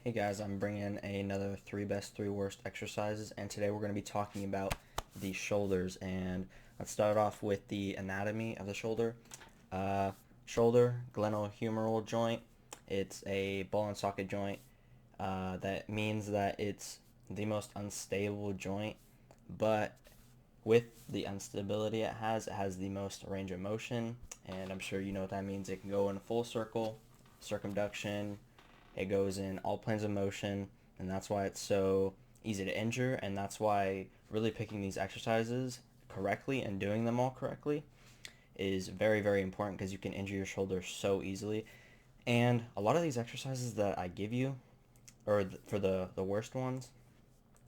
Hey guys, I'm bringing another 3 best, 3 worst exercises, and today we're going to be talking about the shoulders. And let's start off with the anatomy of the shoulder. Uh, Shoulder, glenohumeral joint. It's a ball and socket joint. That means that it's the most unstable joint, but with the instability it has the most range of motion, and I'm sure you know what that means. It can go in a full circle, circumduction, it goes in all planes of motion, and that's why it's so easy to injure, and that's why really picking these exercises correctly and doing them all correctly is very, very important because you can injure your shoulder so easily. And a lot of these exercises that I give you, or for the worst ones,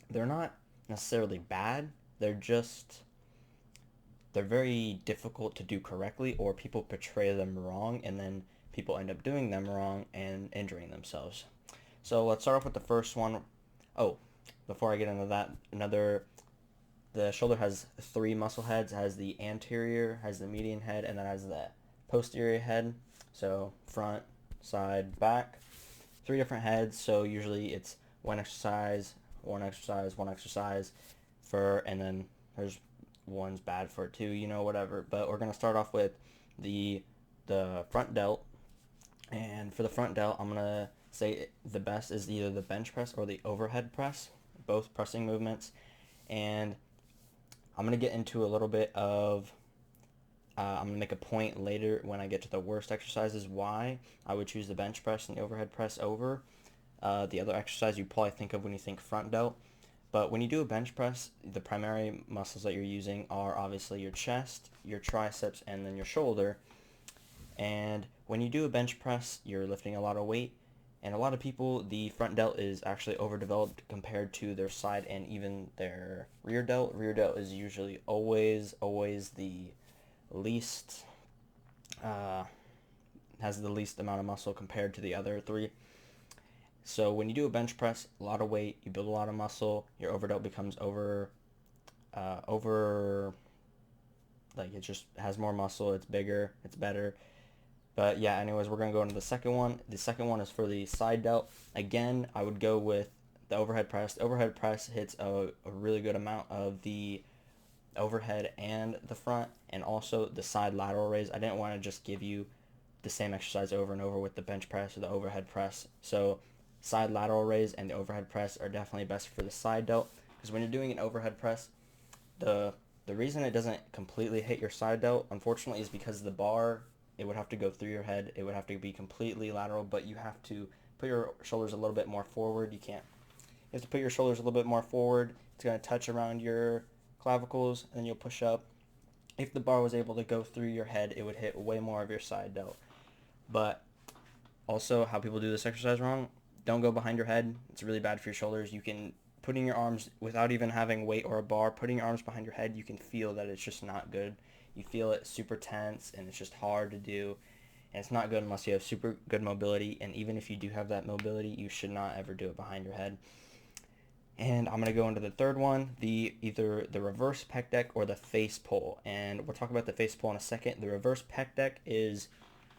they're not necessarily bad. They're just they're very difficult to do correctly, or people portray them wrong, and then people end up doing them wrong and injuring themselves. So let's start off with the first one. Oh, before I get into that, the shoulder has 3 muscle heads. It has the anterior, has the median head, and then has the posterior head. So front, side, back. 3 different heads. So usually it's one exercise, one exercise, one exercise and then there's one's bad for it too, whatever. But we're gonna start off with the front delt, and for the front delt, I'm gonna say the best is either the bench press or the overhead press, both pressing movements. And I'm gonna get into a little bit of. I'm gonna make a point later when I get to the worst exercises why I would choose the bench press and the overhead press over the other exercise you probably think of when you think front delt. But when you do a bench press, the primary muscles that you're using are obviously your chest, your triceps, and then your shoulder. And when you do a bench press, you're lifting a lot of weight. And a lot of people, the front delt is actually overdeveloped compared to their side and even their rear delt. Rear delt is usually always the least, has the least amount of muscle compared to the other 3. So when you do a bench press, a lot of weight, you build a lot of muscle, your overdelt becomes like it just has more muscle, it's bigger, it's better. But yeah, anyways, we're going to go into the second one. The second one is for the side delt. Again, I would go with the overhead press. The overhead press hits a really good amount of the overhead and the front, and also the side lateral raise. I didn't want to just give you the same exercise over and over with the bench press or the overhead press. So side lateral raise and the overhead press are definitely best for the side delt, because when you're doing an overhead press, the reason it doesn't completely hit your side delt, unfortunately, is because the bar, it would have to go through your head. It would have to be completely lateral, but you have to put your shoulders a little bit more forward. You have to put your shoulders a little bit more forward. It's going to touch around your clavicles, and then you'll push up. If the bar was able to go through your head, it would hit way more of your side delt. But also, how people do this exercise wrong, don't go behind your head. It's really bad for your shoulders. You can, putting your arms, without even having weight or a bar, putting your arms behind your head, you can feel that it's just not good. You feel it super tense, and it's just hard to do. And it's not good unless you have super good mobility. And even if you do have that mobility, you should not ever do it behind your head. And I'm going to go into the third one, either the reverse pec deck or the face pull. And we'll talk about the face pull in a second. The reverse pec deck is,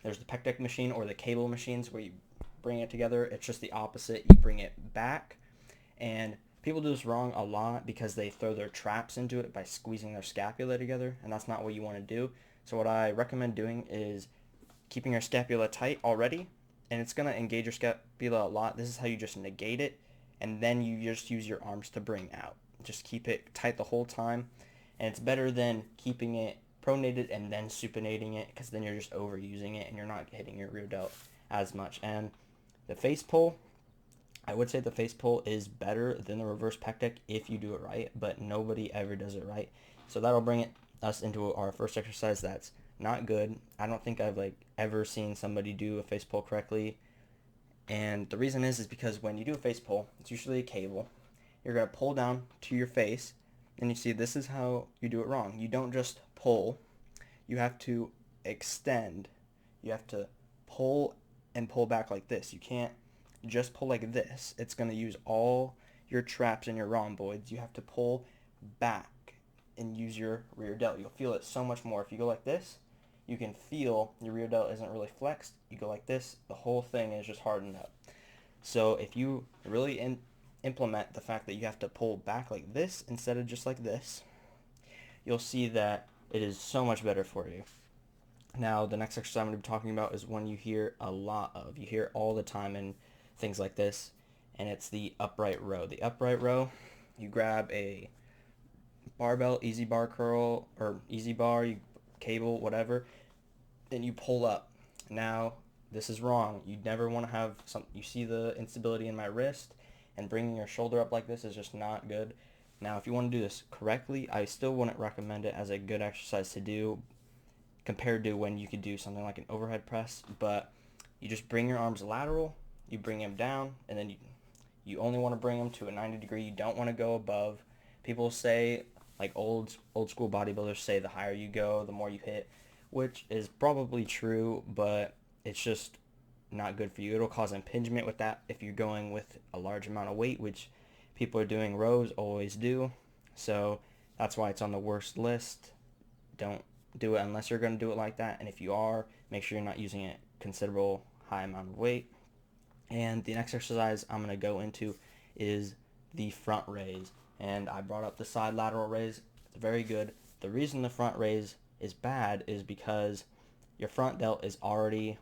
there's the pec deck machine or the cable machines where you bring it together. It's just the opposite. You bring it back. And people do this wrong a lot because they throw their traps into it by squeezing their scapula together, and that's not what you want to do. So what I recommend doing is keeping your scapula tight already, and it's going to engage your scapula a lot. This is how you just negate it, and then you just use your arms to bring out. Just keep it tight the whole time, and it's better than keeping it pronated and then supinating it, because then you're just overusing it and you're not hitting your rear delt as much. And the face pull, I would say the face pull is better than the reverse pec deck if you do it right, but nobody ever does it right. So that'll bring us into our first exercise that's not good. I don't think I've ever seen somebody do a face pull correctly. And the reason is because when you do a face pull, it's usually a cable. You're going to pull down to your face, and you see this is how you do it wrong. You don't just pull. You have to extend. You have to pull and pull back like this. You can't just pull like this. It's going to use all your traps and your rhomboids. You have to pull back and use your rear delt. You'll feel it so much more. If you go like this, you can feel your rear delt isn't really flexed. You go like this, the whole thing is just hardened up. So if you really implement the fact that you have to pull back like this instead of just like this, you'll see that it is so much better for you. Now, the next exercise I'm going to be talking about is one you hear a lot of. You hear all the time in things like this, and it's the upright row. The upright row, you grab a barbell, easy bar curl, or easy bar, cable, whatever, then you pull up. Now, this is wrong. You never want to have some, you see the instability in my wrist, and bringing your shoulder up like this is just not good. Now, if you want to do this correctly, I still wouldn't recommend it as a good exercise to do compared to when you could do something like an overhead press, but you just bring your arms lateral, you bring them down, and then you only want to bring them to a 90 degree. You don't want to go above. People say, like old school bodybuilders say, the higher you go, the more you hit, which is probably true, but it's just not good for you. It'll cause impingement with that if you're going with a large amount of weight, which people are doing rows always do. So that's why it's on the worst list. Don't do it unless you're going to do it like that, and if you are, make sure you're not using a considerable high amount of weight. And the next exercise I'm going to go into is the front raise, and I brought up the side lateral raise. It's very good. The reason the front raise is bad is because your front delt is already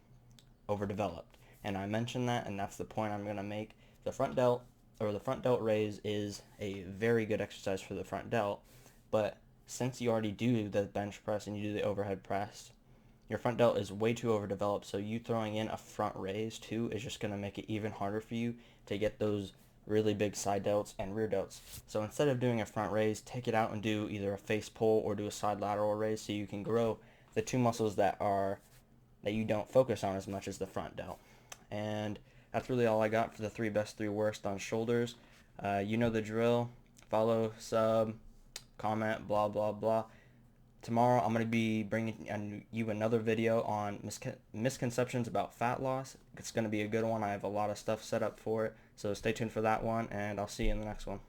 overdeveloped, and I mentioned that, and that's the point I'm going to make. The front delt raise is a very good exercise for the front delt, but since you already do the bench press and you do the overhead press, your front delt is way too overdeveloped, so you throwing in a front raise too is just going to make it even harder for you to get those really big side delts and rear delts. So instead of doing a front raise, take it out and do either a face pull or do a side lateral raise so you can grow the two muscles that you don't focus on as much as the front delt. And that's really all I got for the 3 best, 3 worst on shoulders. You know the drill. Follow, sub, comment, blah, blah, blah. Tomorrow I'm going to be bringing you another video on misconceptions about fat loss. It's going to be a good one. I have a lot of stuff set up for it. So stay tuned for that one, and I'll see you in the next one.